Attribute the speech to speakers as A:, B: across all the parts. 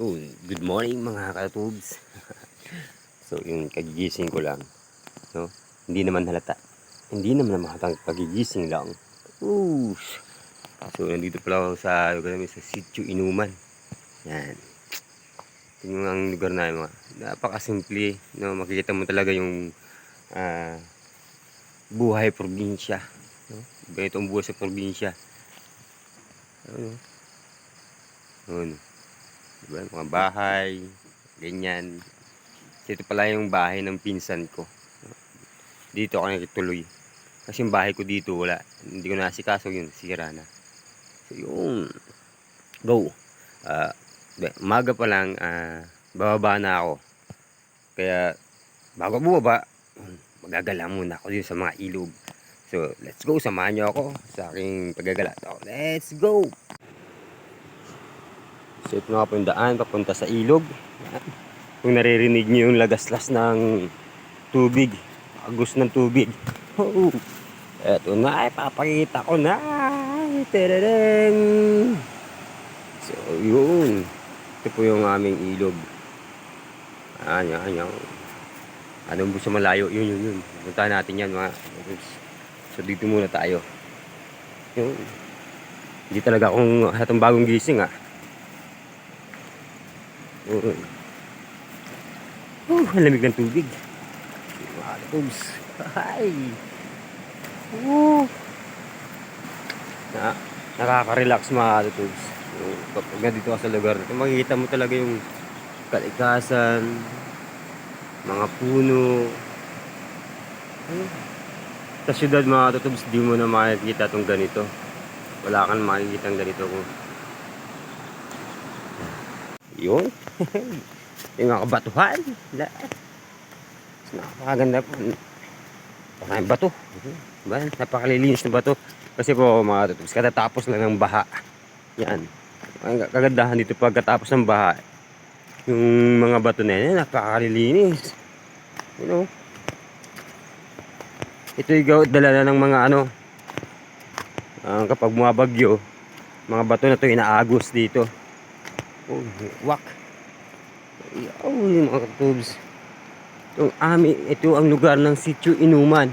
A: Oh, good morning mga katubs. So, yung kagigising ko lang, no? Hindi naman halata. Hindi naman mahatang kagigising lang. Ooh. So, nandito pala ako sa lugar namin sa Sitio Inuman. Yan. Tingnan ang lugar na mga napakasimple, no? Makikita mo talaga yung buhay probinsya, no? Ganito ang buhay sa probinsya. Ano? Ano? Diba? Mga bahay, ganyan. Ito pala yung bahay ng pinsan ko. Dito ako nakituloy. Kasi yung bahay ko dito wala. Hindi ko nasikaso yun. Sira na. So yung go. Umaga pa lang bababa na ako. Kaya bago bumaba, magagala muna ako dito sa mga ilog. So let's go. Samahan nyo ako sa aking paggagala. So, let's go. So ito nga po yung daan papunta sa ilog. Kung naririnig nyo yung lagaslas ng tubig, agos ng tubig. Oh, eto na, ipapakita ko na. Tadadang! So yun, ito po yung aming ilog. Yan. Anong gusto malayo, yun. Puntahan natin yan mga. So dito muna tayo. Yun. Hindi talaga akong hatong bagong gising ang lamig ng tubig. Mga tubs. Ay. Nakaka-relax mga tubs. Kapag nandito ka sa lugar nito, makikita mo talaga yung kalikasan, mga puno. Sa syudad mga tubs, di mo na makikita itong ganito. Wala kang makikita ng ganito ko. Yun. Yung mga kabatuhan. Napakaganda po. Napakaganda bato. Diba? Napakalilinis na bato. Kasi po mga tutubs, katatapos lang ng baha. Yan. Ang kagandahan dito pagkatapos ng baha. Yung mga bato na yan, napakalilinis. You know? Ito yung dala na ng mga kapag bumabagyo, mga bato na ito inaagos dito. Oh, wak. Mga katubs. Ito ang lugar ng Sitio Inuman.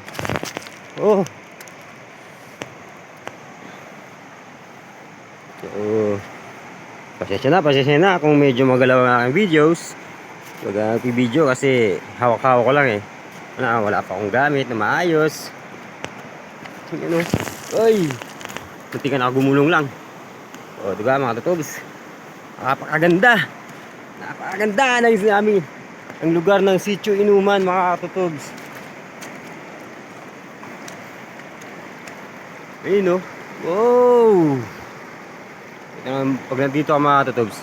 A: Oh. So, pasensya na kung medyo magalaw ang aking videos. Mag-video kasi hawak-hawak ko lang wala pa akong gamit na maayos. Ay! Munti ka na gumulong lang. Oh, diba mga katubs? Napakaganda ng namin ang lugar ng Sitio Inuman mga katutubs. Ayun wow. Pag nandito ka mga katutubs,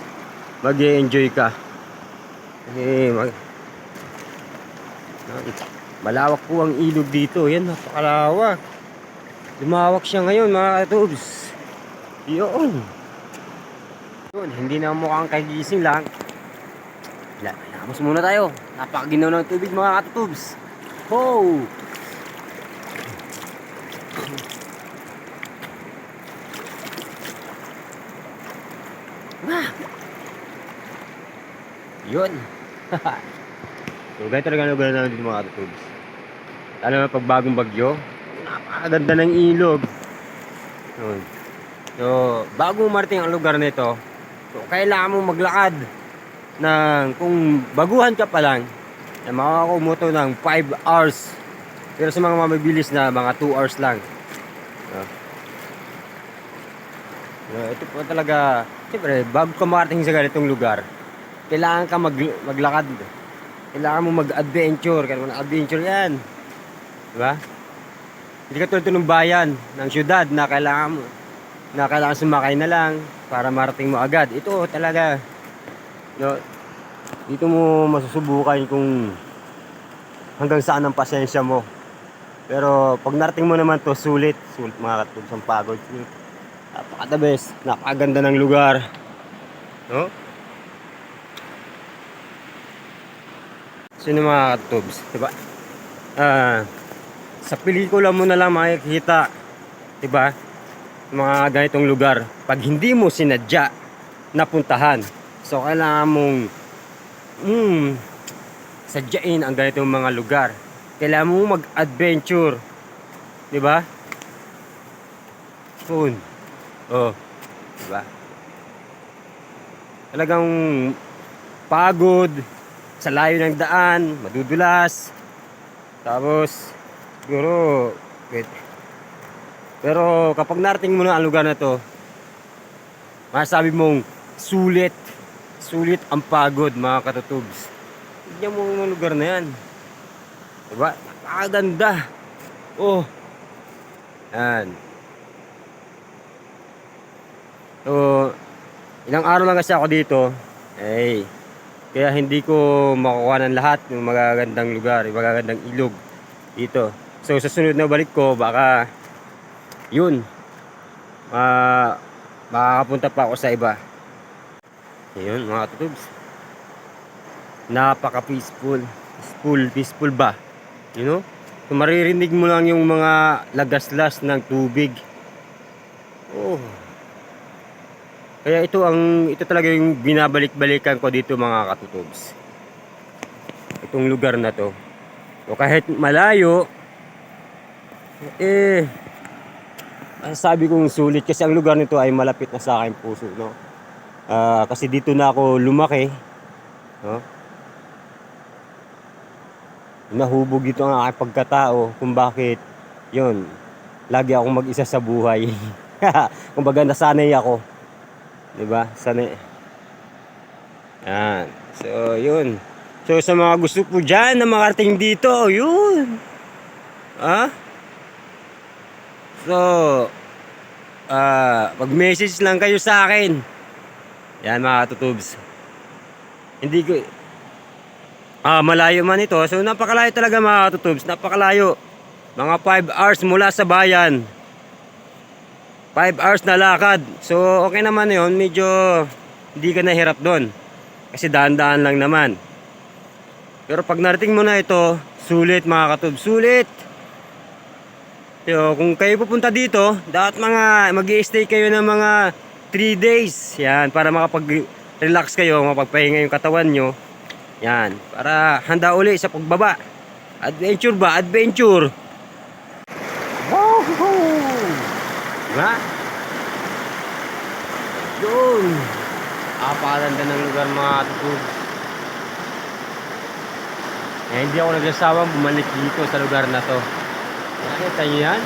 A: mag-enjoy ka kasi malawak po ang ilog dito. Yan, napakalawak. Lumawak siya ngayon mga katutubs. Yun, hindi na mukhang kagising lang. Lamos muna tayo. Napakaginaw ng tubig mga katutubs. Oh! Yun. So ganito talaga lugar na dito mga katutubs. Lalo na pag bagong bagyo, napakaganda ng ilog. Yun. So bago marating ang lugar nito, so kailangan mong maglakad kung baguhan ka pa lang, makakumuto ng 5 hours. Pero sa mga mabilis na mga 2 hours lang. Ito po talaga, siyempre, bago ka makarating sa ganitong lugar, kailangan ka maglakad. Kailangan mo mag-adventure. Kailangan adventure yan. Diba? Hindi ka tulad ng bayan, ng syudad na kailangan sumakay na lang para marating mo agad. Ito talaga, dito mo masusubukan kung hanggang saan ang pasensya mo. Pero pag narating mo naman to, sulit mga katubs ang pagod. Napaka-the best, napakaganda ng lugar. No? Sino mga katubs, diba? Sa pelikula mo na lang makikita, diba? Mga ganitong lugar. Pag hindi mo sinadya napuntahan, So kailangan mong sadyain ang ganitong mga lugar. Kailangan mo mag-adventure, 'di ba? Yun. Oh, 'di ba? Talagang pagod sa layo ng daan, madudulas. Tapos siguro wait. Pero kapag narating mo na ang lugar na 'to, masasabi mong sulit. Sulit ang pagod, mga katutubs. Tignan mo yung lugar na yan. Diba? Napakaganda. Oh. Yan. So, ilang araw lang kasi ako dito. Eh, kaya hindi ko makuha ng lahat ng magagandang lugar, yung magagandang ilog dito. So, sa sunod na balik ko, baka yun. Makakapunta pa ako sa iba. Ayun, mga tutubs. Napaka peaceful. Peaceful ba? You know? So, maririnig mo lang yung mga lagaslas ng tubig. Oh. Kaya ito talaga yung binabalik-balikan ko dito, mga katutubs. Itong lugar na to. So, kahit malayo, sabi kong sulit kasi ang lugar nito ay malapit na sa aking puso, no? Kasi dito na ako lumaki, no? Nahubog dito ang aking pagkatao kung bakit yun, lagi akong mag-isa sa buhay. Kumbaga nasanay ako, diba? Sanay. Yan. So yun. So sa mga gusto po dyan na makarating dito, yun, so mag-message lang kayo sa akin. Yan, mga tutubs. Hindi ko malayo man ito. So napakalayo talaga, mga tutubs. Napakalayo. Mga 5 hours mula sa bayan. 5 hours na lakad. So okay naman yun. Medyo hindi ka nahirap doon. Kasi daan-daan lang naman. Pero pag narating mo na ito, sulit, mga katubs. Sulit. So, kung kayo pupunta dito, dapat mag-i-stay kayo ng mga 3 days. Yan, para makapag-relax kayo, mapagpahinga yung katawan nyo. Yan, para handa uli sa pagbaba. Adventure ba? Adventure! Wow! Diba? Yun! Apakaganda ng lugar, mga tutubs. Hindi ako nagsasawang bumalik dito sa lugar na to. Nakita nyo yan?